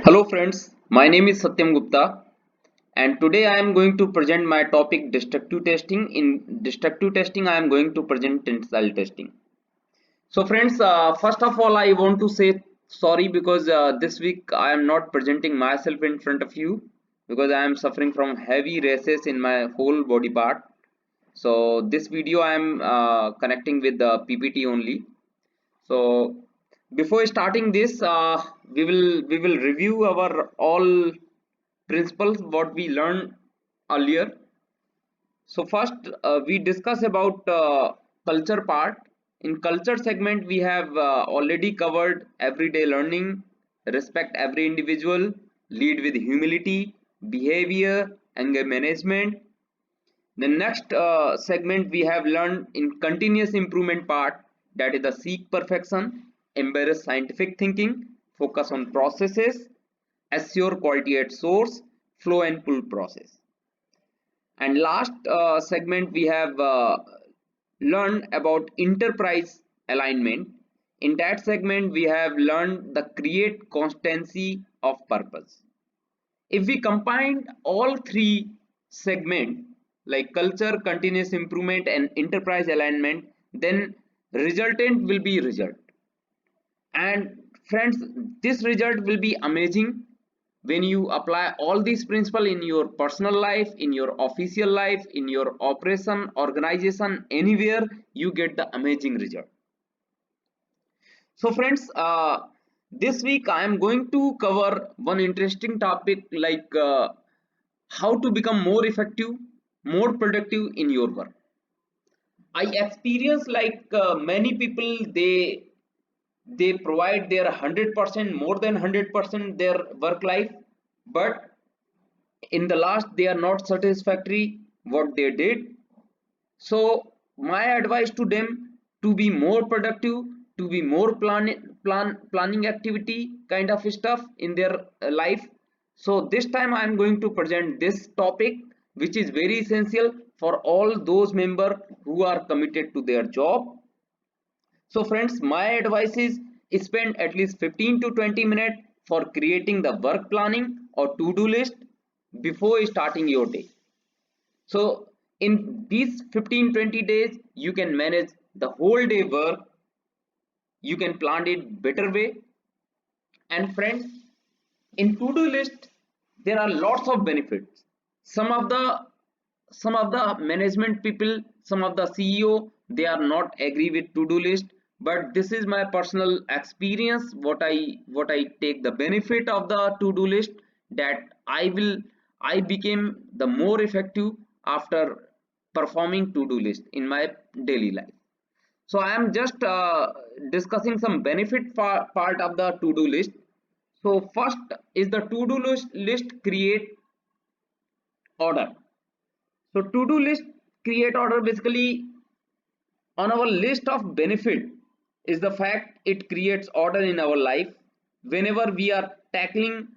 Hello friends, my name is Satyam Gupta and today I am going to present my topic destructive testing. In destructive testing I am going to present tensile testing. So friends, first of all I want to say sorry because this week I am not presenting myself in front of you because I am suffering from heavy rashes in my whole body part. So this video I am connecting with the PPT only. So before starting this, we will review our all principles what we learned earlier. So first, we discuss about culture part. In culture segment, we have already covered everyday learning, respect every individual, lead with humility, behavior, anger management. The next segment we have learned in continuous improvement part, that is the seek perfection, embrace scientific thinking, focus on processes, assure quality at source, flow and pull process. And last segment we have learned about enterprise alignment. In that segment we have learned the create constancy of purpose. If we combine all three segments like culture, continuous improvement and enterprise alignment, then resultant will be result. And friends, this result will be amazing when you apply all these principles in your personal life, in your official life, in your operation, organization, anywhere you get the amazing result. So friends, this week I am going to cover one interesting topic like how to become more effective, more productive in your work. I experience like many people they provide their 100% more than 100% their work life, but in the last they are not satisfactory what they did. So my advice to them to be more productive, to be more planning activity kind of stuff in their life. So this time I am going to present this topic which is very essential for all those members who are committed to their job. So friends, my advice is spend at least 15 to 20 minutes for creating the work planning or to-do list before starting your day. So in these 15-20 days, you can manage the whole day work. You can plan it better way. And friends, in to-do list, there are lots of benefits. Some of the some of the management people, some of the CEO, they are not agree with to-do list. But this is my personal experience. What I take the benefit of the to-do list, that I became the more effective after performing to-do list in my daily life. So I am just discussing some benefit part of the to-do list. So first is the to-do list create order. So to-do list create order basically on our list of benefit is the fact it creates order in our life. Whenever we are tackling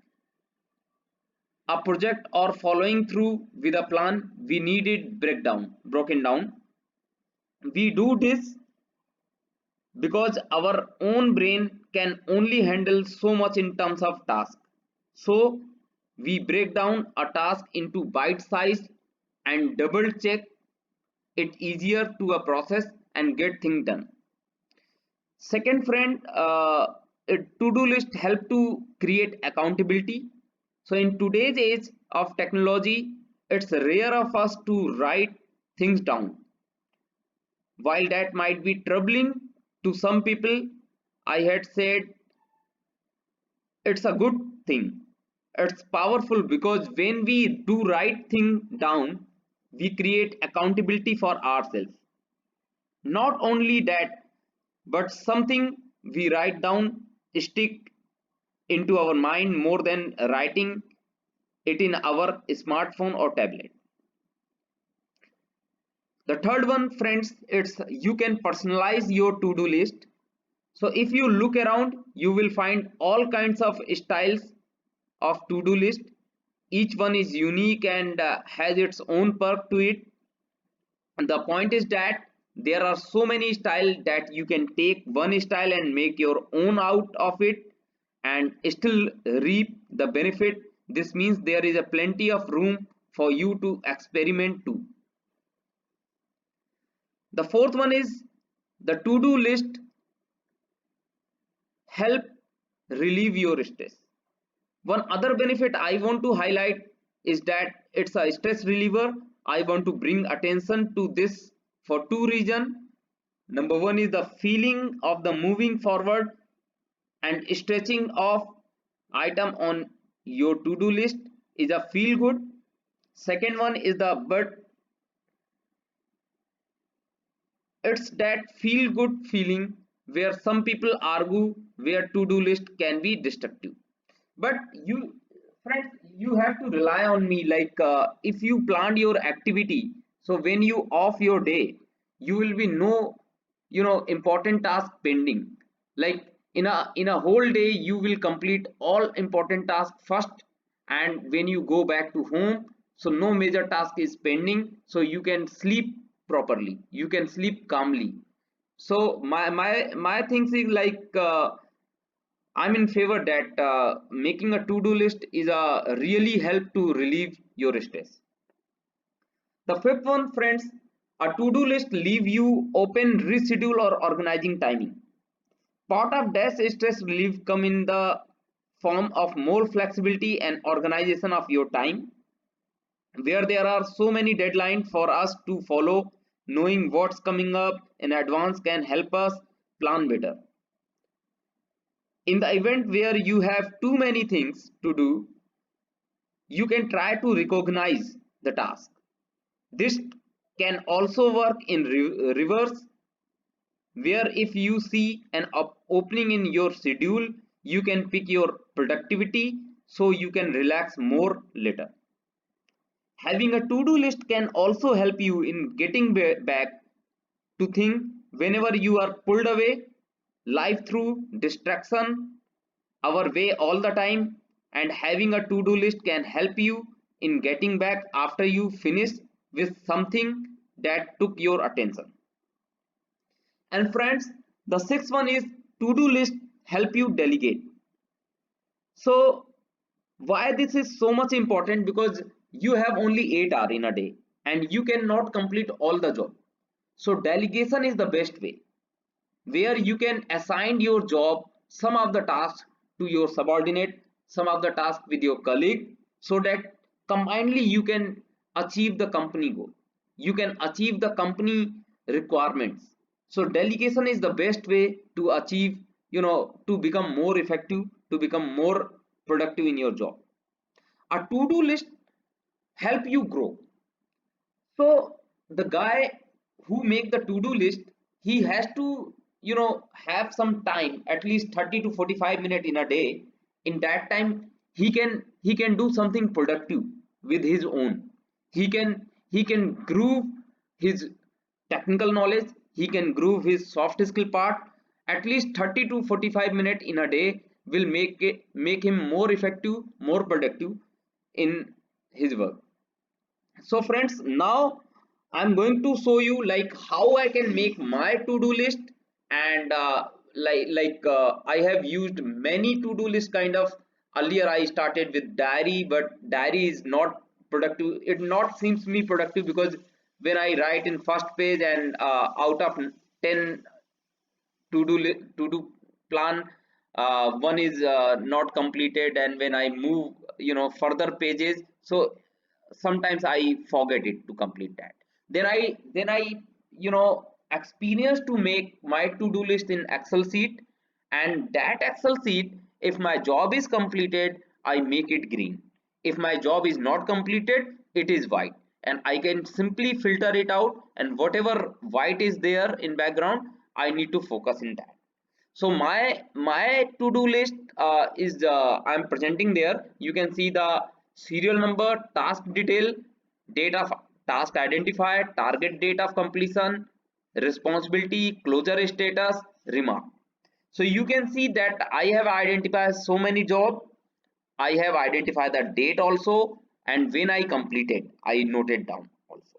a project or following through with a plan, we need it broken down. We do this because our own brain can only handle so much in terms of task. So we break down a task into bite size and double check it easier to a process and get things done. Second friend, a to-do list help to create accountability. So in today's age of technology, it's rare of us to write things down. While that might be troubling to some people, I had said it's a good thing. It's powerful because when we do write thing down, we create accountability for ourselves. Not only that, but something we write down stick into our mind more than writing it in our smartphone or tablet. The third one, friends, it's you can personalize your to-do list. So if you look around, you will find all kinds of styles of to-do list. Each one is unique and has its own perk to it. And the point is that there are so many styles that you can take one style and make your own out of it, and still reap the benefit. This means there is a plenty of room for you to experiment too. The fourth one is the to-do list help relieve your stress. One other benefit I want to highlight is that it's a stress reliever. I want to bring attention to this for two reasons. Number one is the feeling of the moving forward and stretching off item on your to-do list is a feel good. Second one is the but it's that feel good feeling where some people argue where to-do list can be destructive. But you friends, you have to rely on me, like if you planned your activity, so when you off your day, you will be no, important task pending. Like in a whole day you will complete all important tasks first, and when you go back to home, so no major task is pending, so you can sleep properly, you can sleep calmly. So my things is like, I'm in favor that making a to-do list is a really help to relieve your stress. The fifth one, friends, a to-do list leave you open, reschedule or organizing timing. Part of dash stress relief come in the form of more flexibility and organization of your time, where there are so many deadlines for us to follow. Knowing what's coming up in advance can help us plan better. In the event where you have too many things to do, you can try to recognize the task. This can also work in reverse, where if you see an opening in your schedule, you can pick your productivity so you can relax more later. Having a to-do list can also help you in getting back to think whenever you are pulled away. Life through distraction our way all the time, and having a to-do list can help you in getting back after you finish with something that took your attention. And friends, the sixth one is to-do list help you delegate. So why this is so much important? Because you have only 8 hours in a day and you cannot complete all the job. So delegation is the best way, where you can assign your job, some of the tasks to your subordinate, some of the tasks with your colleague, so that combinedly you can achieve the company goal, you can achieve the company requirements. So delegation is the best way to achieve, to become more effective, to become more productive in your job. A to-do list help you grow. So the guy who make the to-do list, he has to, have some time, at least 30 to 45 minutes in a day. In that time, he can do something productive with his own. He can groove his technical knowledge. He can groove his soft skill part. At least 30 to 45 minutes in a day will make him more effective, more productive in his work. So friends, now I'm going to show you like how I can make my to-do list. And I have used many to-do list kind of. Earlier I started with diary, but diary is not productive, it not seems me productive, because when I write in first page and out of 10 to do plan, one is not completed, and when I move, further pages, so sometimes I forget it to complete that. Then I experience to make my to-do list in Excel sheet, and that Excel sheet, if my job is completed, I make it green. If my job is not completed, it is white, and I can simply filter it out, and whatever white is there in background, I need to focus in that. So my to-do list is I'm presenting there. You can see the serial number, task detail, date of task identified, target date of completion, responsibility, closure status, remark. So you can see that I have identified so many job. I have identified the date also, and when I completed, I noted down also.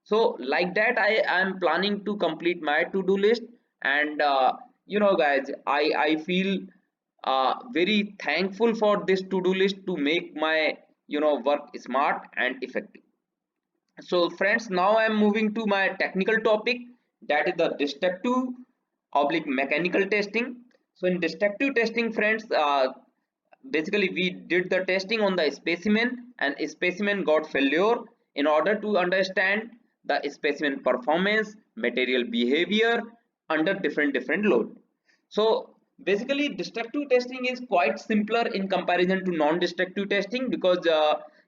So like that, I am planning to complete my to-do list. And guys, I feel very thankful for this to-do list to make my work smart and effective. So friends, now I am moving to my technical topic, that is the destructive oblique mechanical testing. So in destructive testing, friends, basically we did the testing on the specimen and specimen got failure. In order to understand the specimen performance, material behavior under different load. So basically destructive testing is quite simpler in comparison to non-destructive testing, because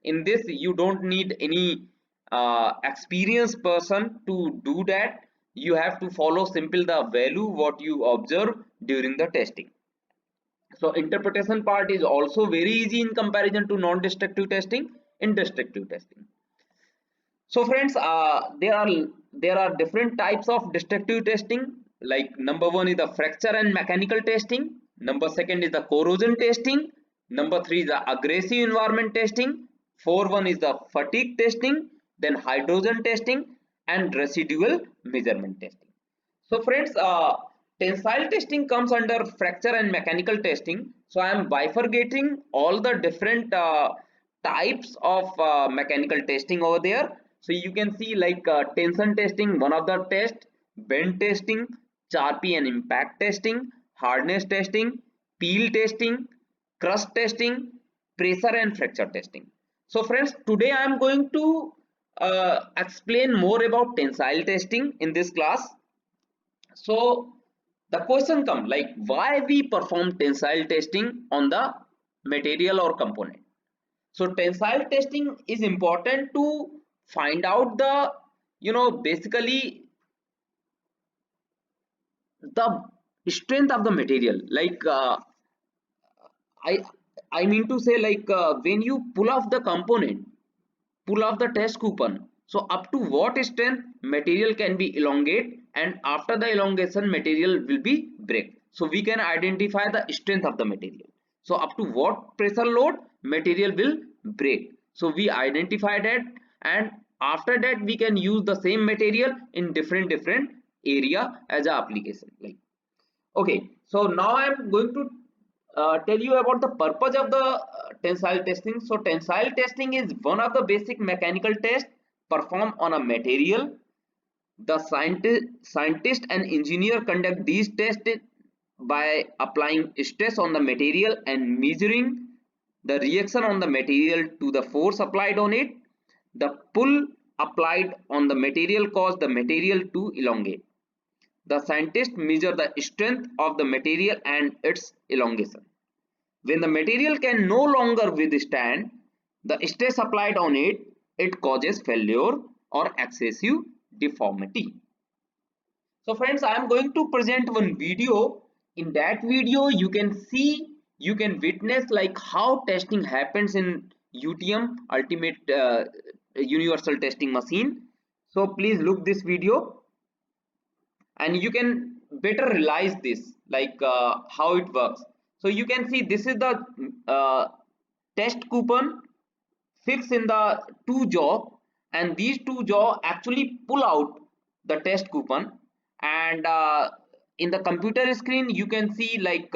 in this you don't need any experienced person to do that. You have to follow simple the value what you observe during the testing. So interpretation part is also very easy in comparison to non-destructive testing in destructive testing. So friends, there are different types of destructive testing. Like number one is the fracture and mechanical testing. Number second is the corrosion testing. Number three is the aggressive environment testing. Four one is the fatigue testing. Then hydrogen testing and residual measurement testing. So friends, tensile testing comes under fracture and mechanical testing. So I am bifurcating all the different types of mechanical testing over there. So you can see like tension testing, one of the test, bend testing, charpy and impact testing, hardness testing, peel testing, crust testing, pressure and fracture testing. So friends, today I am going to explain more about tensile testing in this class. So the question comes like, why we perform tensile testing on the material or component. So tensile testing is important to find out the basically the strength of the material. Like I I mean to say, like when you pull off the component, pull off the test coupon, so up to what strength material can be elongate, and after the elongation material will be break. So we can identify the strength of the material. So up to what pressure load material will break, so we identify that, and after that we can use the same material in different area as a application. Like, okay, so now I am going to tell you about the purpose of the tensile testing. So tensile testing is one of the basic mechanical tests performed on a material. The scientist and engineer conduct these tests by applying stress on the material and measuring the reaction on the material to the force applied on it. The pull applied on the material cause the material to elongate. The scientists measure the strength of the material and its elongation. When the material can no longer withstand the stress applied on it, it causes failure or excessive deformity. So friends, I am going to present one video. In that video, you can see, you can witness like how testing happens in UTM, Ultimate Universal Testing Machine. So please look this video and you can better realize this, like how it works. So you can see this is the test coupon fixed in the two jaw, and these two jaw actually pull out the test coupon, and in the computer screen you can see like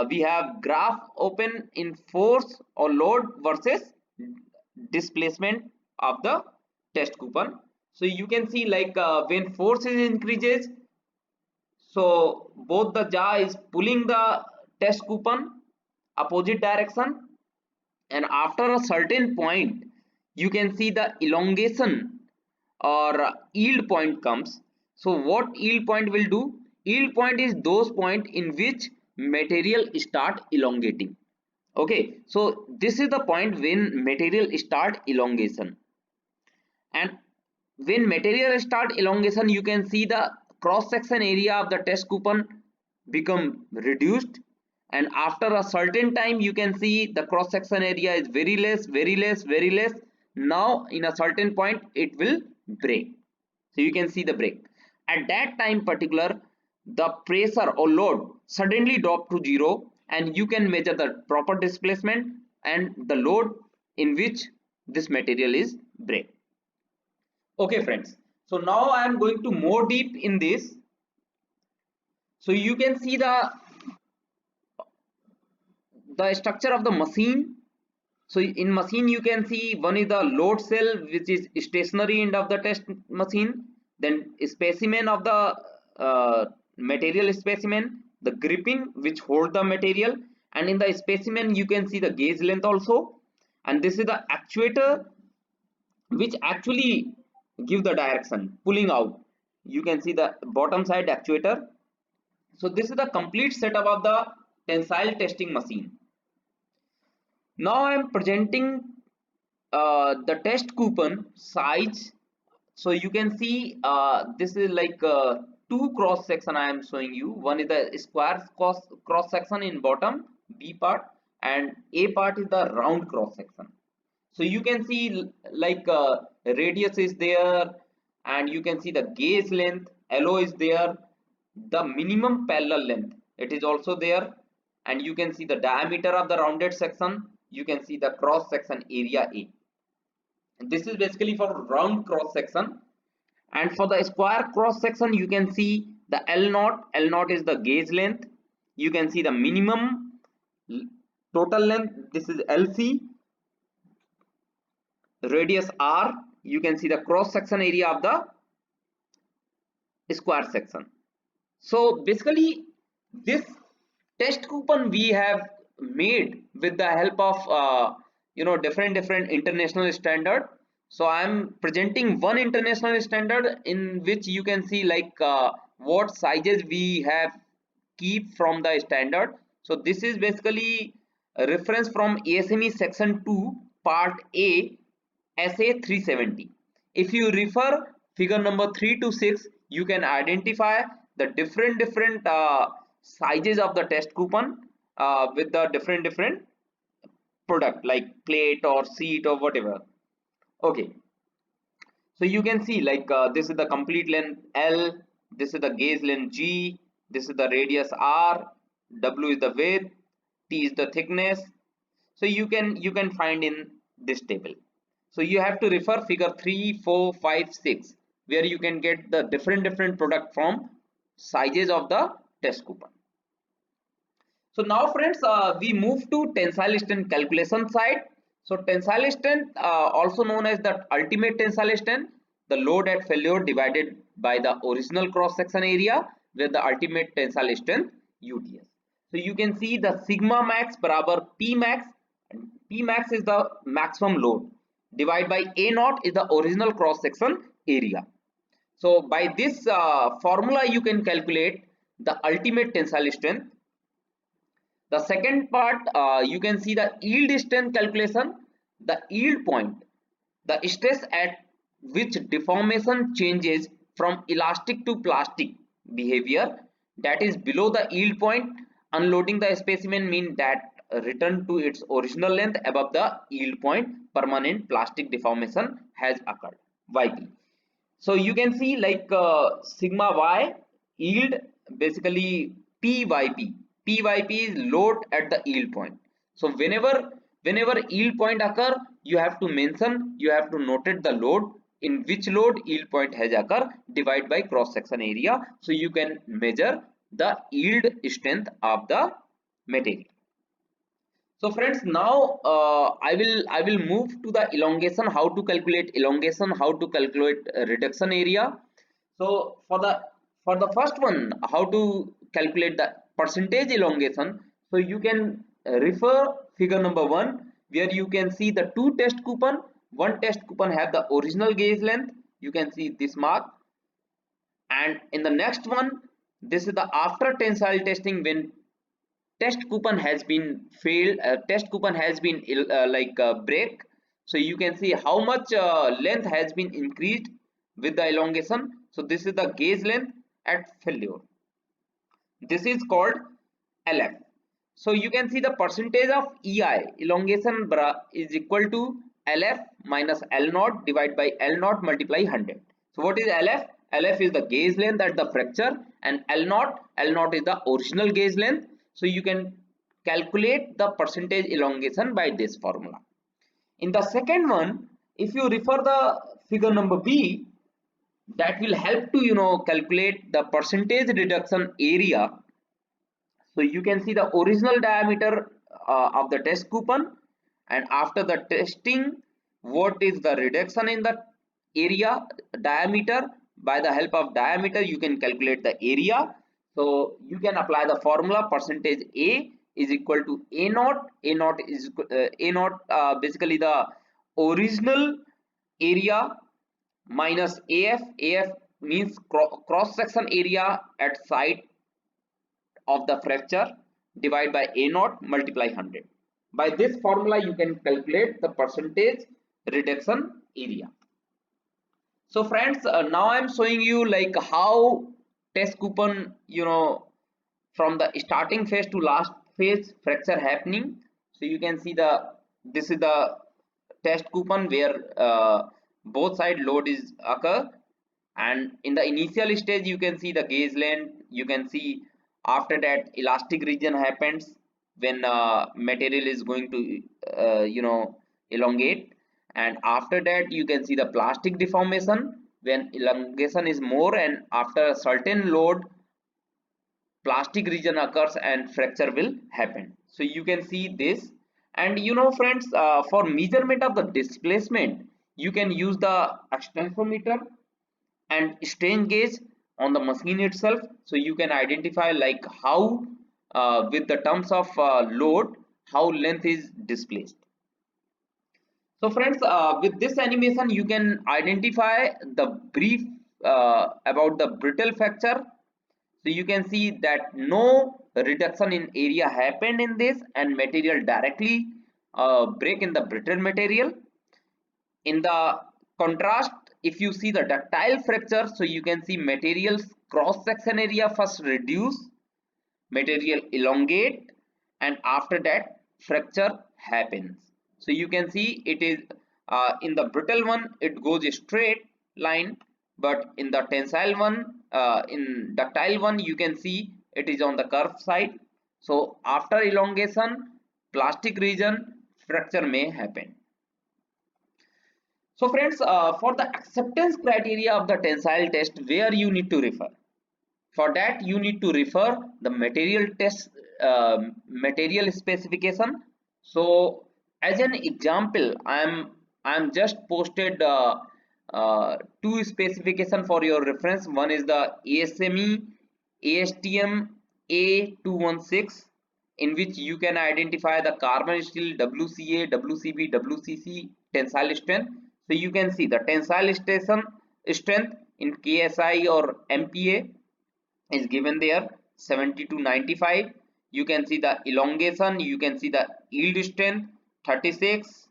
we have graph open in force or load versus displacement of the test coupon. So you can see like when force is increases, so both the jaw is pulling the test coupon opposite direction, and after a certain point you can see the elongation or yield point comes. So what yield point will do? Yield point is those point in which material start elongating. Okay, so this is the point when material start elongation, and when material start elongation you can see the cross section area of the test coupon become reduced, and after a certain time you can see the cross section area is very less. Now in a certain point it will break, so you can see the break. At that time particular, the pressure or load suddenly drop to zero, and you can measure the proper displacement and the load in which this material is break. Okay friends, so now I am going to more deep in this. So you can see the the structure of the machine. So in machine you can see one is the load cell, which is stationary end of the test machine, then specimen of the material specimen, the gripping which hold the material, and in the specimen you can see the gauge length also, and this is the actuator which actually give the direction pulling out. You can see the bottom side actuator. So this is the complete setup of the tensile testing machine. Now I am presenting the test coupon size. So you can see this is like two cross section I am showing you. One is the square cross section in bottom B part, and A part is the round cross section. So you can see like radius is there, and you can see the gauge length, LO is there, the minimum parallel length, it is also there, and you can see the diameter of the rounded section, you can see the cross section area A. And this is basically for round cross section. And for the square cross section you can see the L0 is the gauge length, you can see the minimum total length, this is LC, radius R, you can see the cross section area of the square section. So basically this test coupon we have made with the help of different international standard. So I am presenting one international standard in which you can see like what sizes we have keep from the standard. So this is basically a reference from ASME section 2 part A SA 370. If you refer figure number 3 to 6, you can identify the different sizes of the test coupon with the different product like plate or seat or whatever. Okay, so you can see like this is the complete length L, this is the gauge length G, this is the radius R, W is the width, T is the thickness. So you can find in this table. So you have to refer figure 3, 4, 5, 6 where you can get the different product from sizes of the test coupon. So now friends, we move to tensile strength calculation side. So tensile strength, also known as the ultimate tensile strength, the load at failure divided by the original cross section area with the ultimate tensile strength UTS. So you can see the sigma max barabar P max, and P max is the maximum load, divided by A naught is the original cross section area. So by this formula you can calculate the ultimate tensile strength. The second part, you can see the yield strength calculation, the yield point, the stress at which deformation changes from elastic to plastic behavior, that is below the yield point. Unloading the specimen mean that return to its original length. Above the yield point, permanent plastic deformation has occurred, YP. So you can see like sigma y yield, basically PYP. PYP is load at the yield point. So whenever yield point occur, you have to mention, you have to notate the load, in which load yield point has occur, divide by cross section area. So you can measure the yield strength of the material. So friends, now I will move to the elongation, how to calculate elongation, how to calculate reduction area. So for the first one, how to calculate the percentage elongation. So you can refer figure number 1 where you can see the two test coupon. One test coupon have the original gauge length. You can see this mark, and in the next one, this is the after tensile testing when test coupon has been failed, test coupon has been break. So you can see how much length has been increased with the elongation. So this is the gauge length at failure, this is called LF. So you can see the percentage of EI, elongation is equal to LF minus L naught divided by L naught multiply 100. So what is LF? LF is the gauge length at the fracture, and L naught is the original gauge length. So you can calculate the percentage elongation by this formula. In the second one, if you refer the figure number B, that will help to calculate the percentage reduction area. So you can see the original diameter of the test coupon, and after the testing, what is the reduction in the area diameter. By the help of diameter you can calculate the area. So you can apply the formula percentage A is equal to A naught. A naught is A naught, basically the original area, minus AF. AF means cross section area at site of the fracture, divide by A naught, multiply 100. By this formula you can calculate the percentage reduction area. So friends, now I'm showing you like how test coupon, from the starting phase to last phase fracture happening. So you can see this is the test coupon where both side load is occur, and in the initial stage you can see the gauge length. You can see after that elastic region happens when material is going to elongate, and after that you can see the plastic deformation when elongation is more, and after a certain load plastic region occurs and fracture will happen. So you can see this. And friends, for measurement of the displacement you can use the extensometer and strain gauge on the machine itself. So you can identify like how with the terms of load how length is displaced. So friends, with this animation you can identify the brief about the brittle fracture. So you can see that no reduction in area happened in this, and material directly break in the brittle material. In the contrast, if you see the ductile fracture, so you can see materials cross section area first reduce, material elongate, and after that fracture happens. So you can see it is in the brittle one it goes a straight line, but in the tensile one, in ductile one, you can see it is on the curved side. So after elongation plastic region fracture may happen. So friends, for the acceptance criteria of the tensile test, where you need to refer? For that you need to refer the material test, material specification. So as an example, I'm just posted two specification for your reference. One is the ASME ASTM A216, in which you can identify the carbon steel WCA, WCB, WCC tensile strength. So you can see the tensile strength in KSI or MPa is given there 70 to 95. You can see the elongation, you can see the yield strength 36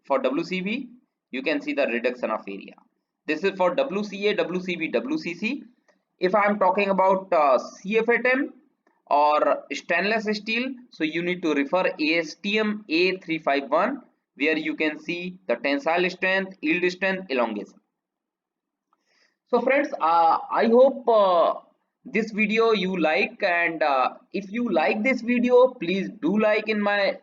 for WCB. You can see the reduction of area. This is for WCA, WCB, WCC. If I am talking about CFATM or stainless steel, so you need to refer ASTM A351, where you can see the tensile strength, yield strength, elongation. So friends, I hope this video you like, and if you like this video, please do like in my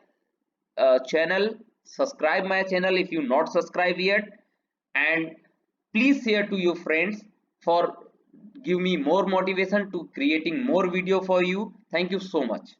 channel, subscribe my channel if you not subscribe yet, and please share to your friends for give me more motivation to creating more video for you. Thank you so much.